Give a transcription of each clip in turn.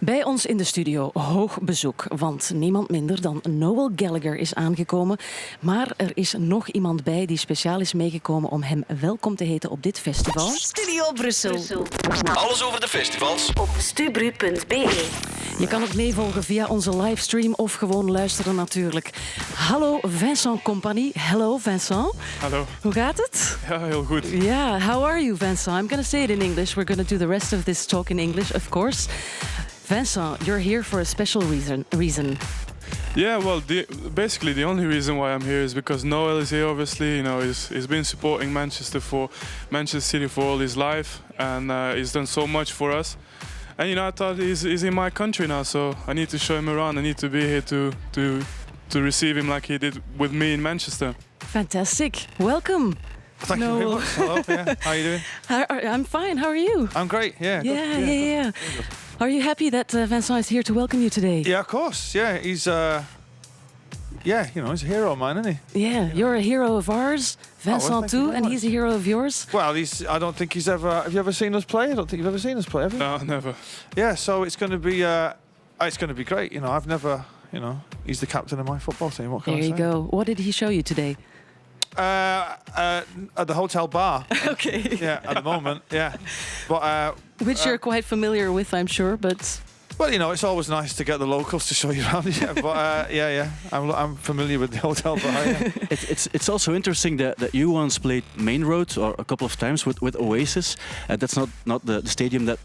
Bij ons in de studio hoog bezoek, want niemand minder dan Noel Gallagher is aangekomen. Maar er is nog iemand bij die speciaal is meegekomen om hem welkom te heten op dit festival. Studio Brussel. Alles over de festivals Op stubru.be. Je kan het meevolgen via onze livestream of gewoon luisteren natuurlijk. Hallo Vincent Kompany. Hello Vincent. Hallo. Hoe gaat het? Ja, heel goed. Yeah, how are you Vincent? I'm going to say it in English. We're going to do the rest of this talk in English, of course. Vincent, you're here for a special reason. Yeah, well, basically the only reason why I'm here is because Noel is here. Obviously, you know, he's been supporting Manchester City for all his life, and he's done so much for us. And you know, I thought he's in my country now, so I need to show him around. I need to be here to receive him like he did with me in Manchester. Fantastic. Welcome. Thank you very much. Hello. Yeah. How are you doing? I'm fine. How are you? I'm great. Yeah. Yeah. Are you happy that Vincent is here to welcome you today? Yeah, of course. Yeah, he's he's a hero of mine, isn't he? Yeah, you're a hero of ours, Vincent thank you too, very and much. he's a hero of yours. Well, I don't think he's ever. Have you ever seen us play? I don't think you've ever seen us play, have you? No, never. Yeah. So it's going to be great. You know, I've never. You know, he's the captain of my football team. What can There I you say? go. What did he show you today? At the hotel bar. Okay. Yeah, at the moment. Yeah, but Which you're quite familiar with, I'm sure, but... well, you know, it's always nice to get the locals to show you around. Yeah, but I'm familiar with the hotel bar. Yeah. It's also interesting that you once played Main Road or a couple of times with Oasis. That's not the stadium that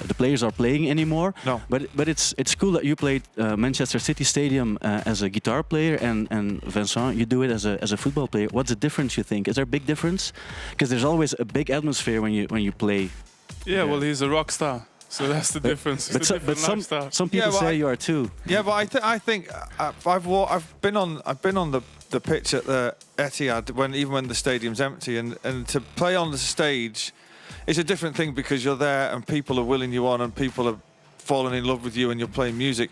the players are playing anymore. No. But it's cool that you played Manchester City Stadium as a guitar player, and Vincent, you do it as a football player. What's the difference, you think? Is there a big difference? Because there's always a big atmosphere when you play. Yeah, well, he's a rock star, so that's the difference. It's a different lifestyle. Some people say you are too. Yeah, but I think I've been on the pitch at the Etihad when the stadium's empty, and to play on the stage is a different thing because you're there and people are willing you on and people are falling in love with you and you're playing music.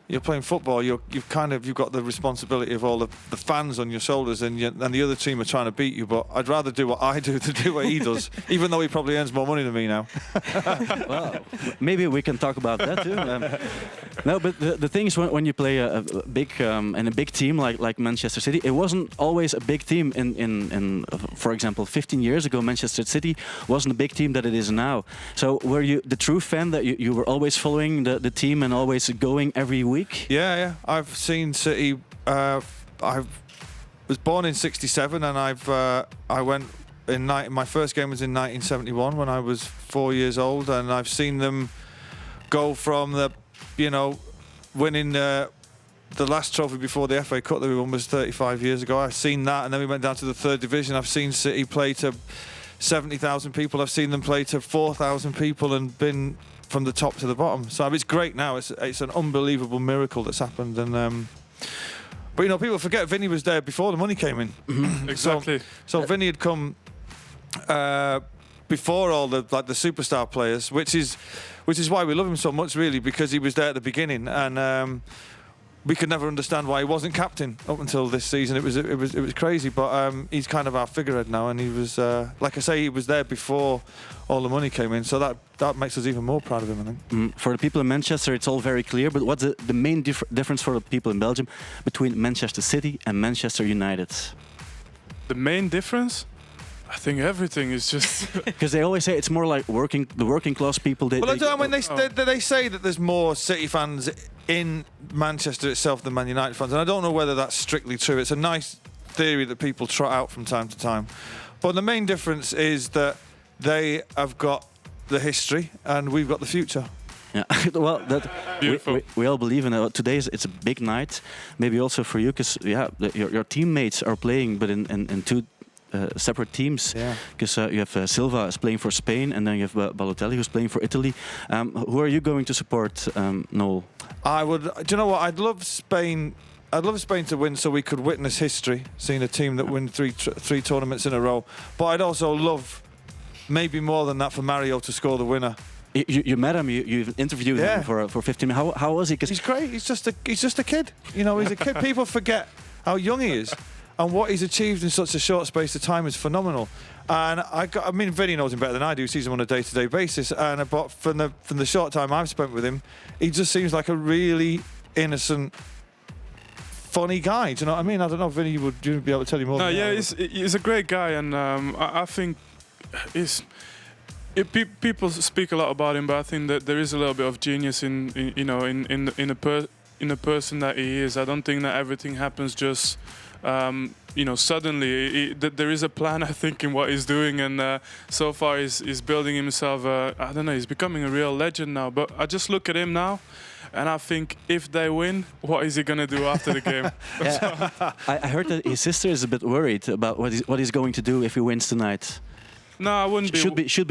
You're playing football. You've got the responsibility of all the fans on your shoulders, and the other team are trying to beat you. But I'd rather do what I do than do what he does, even though he probably earns more money than me now. Well, maybe we can talk about that too. No, but the thing is, when you play a big and a big team like Manchester City, it wasn't always a big team. In for example, 15 years ago, Manchester City wasn't a big team that it is now. So were you the true fan that you were always following the team and always going every week? Yeah. I've seen City. I was born in '67, and I went my first game was in 1971 when I was 4 years old, and I've seen them go from winning the last trophy before the FA Cup that we won was 35 years ago. I've seen that, and then we went down to the third division. I've seen City play to 70,000 people. I've seen them play to 4,000 people and been from the top to the bottom. So it's great now. It's an unbelievable miracle that's happened. And but people forget Vinny was there before the money came in. Exactly. So Vinny had come before all the superstar players, which is why we love him so much, really, because he was there at the beginning, and we could never understand why he wasn't captain up until this season. It was crazy, but he's kind of our figurehead now, and he was like I say, he was there before all the money came in, so that makes us even more proud of him, I think. For the people in Manchester, it's all very clear, but what's the main difference for the people in Belgium between Manchester City and Manchester United? The main difference? I think everything is just... Because they always say it's more like the working class people. When they say that there's more City fans in Manchester itself than Man United fans, and I don't know whether that's strictly true. It's a nice theory that people trot out from time to time. But the main difference is that they have got the history and we've got the future. Yeah, well, Beautiful. we all believe in it. Today it's a big night, maybe also for you, because your teammates are playing, but in two separate teams. Yeah. Because you have Silva is playing for Spain, and then you have Balotelli who's playing for Italy. Who are you going to support, Noel? I would. Do you know what? I'd love Spain. I'd love Spain to win so we could witness history, seeing a team that win three tournaments in a row. But I'd also love, maybe more than that, for Mario to score the winner. You met him. You've interviewed him for 15 minutes. How was he? He's great. He's just a kid. You know, he's a kid. People forget how young he is. And what he's achieved in such a short space of time is phenomenal. And I mean, Vinny knows him better than I do. He sees him on a day-to-day basis. But from the short time I've spent with him, he just seems like a really innocent, funny guy. Do you know what I mean? I don't know if Vinny would be able to tell you more. No, than yeah, that. he's a great guy, and I think people speak a lot about him, but I think that there is a little bit of genius in a person that he is. I don't think that everything happens just suddenly. There is a plan, I think, in what he's doing, and so far he's building himself. I don't know, he's becoming a real legend now. But I just look at him now, and I think if they win, what is he gonna do after the game? I heard that his sister is a bit worried about what he's going to do if he wins tonight. No, I wouldn't be. Should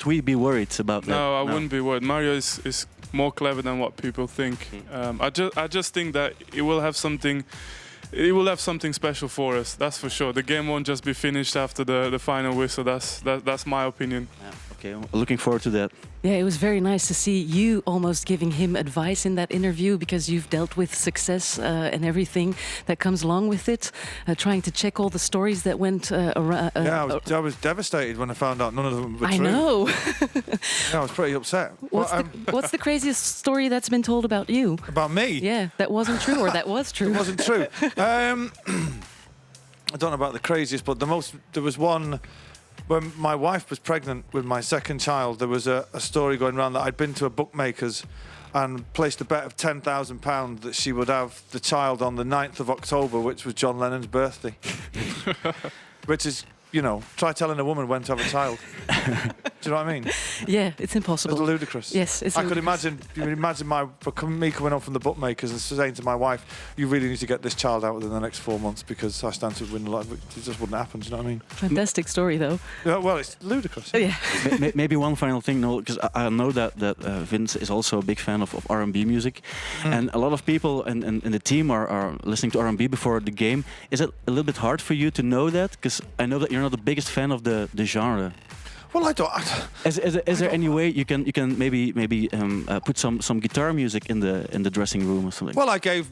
we be worried about that? No, I wouldn't be worried. Mario is more clever than what people think. I just think that it will have something. It will have something special for us. That's for sure. The game won't just be finished after the final whistle. That's my opinion. Yeah, okay, I'm looking forward to that. Yeah, it was very nice to see you almost giving him advice in that interview, because you've dealt with success and everything that comes along with it, trying to check all the stories that went around. Yeah, I was devastated when I found out none of them were true. I know. Yeah, I was pretty upset. What's the craziest story that's been told about you? About me? Yeah, that wasn't true, or that was true. It wasn't true. I don't know about the craziest, but there was one. When my wife was pregnant with my second child, there was a story going around that I'd been to a bookmaker's and placed a bet of £10,000 that she would have the child on the 9th of October, which was John Lennon's birthday. Which is, try telling a woman when to have a child. Do you know what I mean? Yeah, it's impossible. It's ludicrous. Yes, it's I ludicrous. could imagine me coming home from the bookmakers and saying to my wife, "You really need to get this child out within the next 4 months because I stand to win a lot." It just wouldn't happen. Do you know what I mean? Fantastic story, though. Yeah, well, it's ludicrous. Yeah. Maybe one final thing, Noel, because I know that Vince is also a big fan of R&B music, and a lot of people in the team are listening to R&B before the game. Is it a little bit hard for you to know that? Because I know that you're not the biggest fan of the genre. Well, I don't. Is there any way you can maybe put some guitar music in the dressing room or something? Well, I gave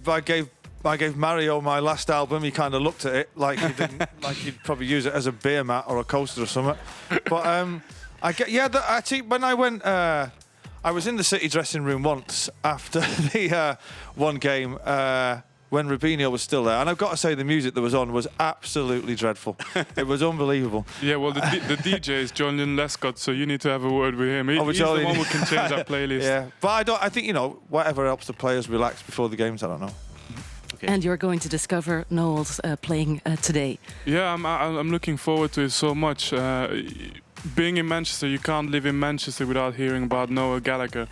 Mario my last album. He kind of looked at it like he didn't, like he'd probably use it as a beer mat or a coaster or something. But actually, when I went, I was in the City dressing room once after the one game. When Rubinho was still there, and I've got to say the music that was on was absolutely dreadful. It was unbelievable. Yeah, well, the DJ is John Lescott, so you need to have a word with him. He's the one who can change that playlist. Yeah, but I think whatever helps the players relax before the games. I don't know. Okay. And you're going to discover Noel's playing today. Yeah, I'm looking forward to it so much. Being in Manchester, you can't live in Manchester without hearing about Noel Gallagher.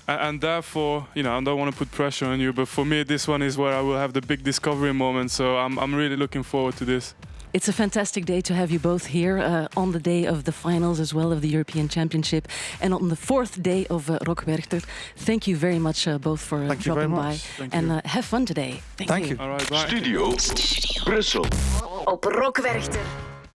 And therefore, I don't want to put pressure on you, but for me, this one is where I will have the big discovery moment. So I'm really looking forward to this. It's a fantastic day to have you both here on the day of the finals as well of the European Championship, and on the 4th day of Rock Werchter. Thank you very much both for dropping by. And have fun today. Thank you. you. All right, bye. Studio Brussel. Op Rock Werchter.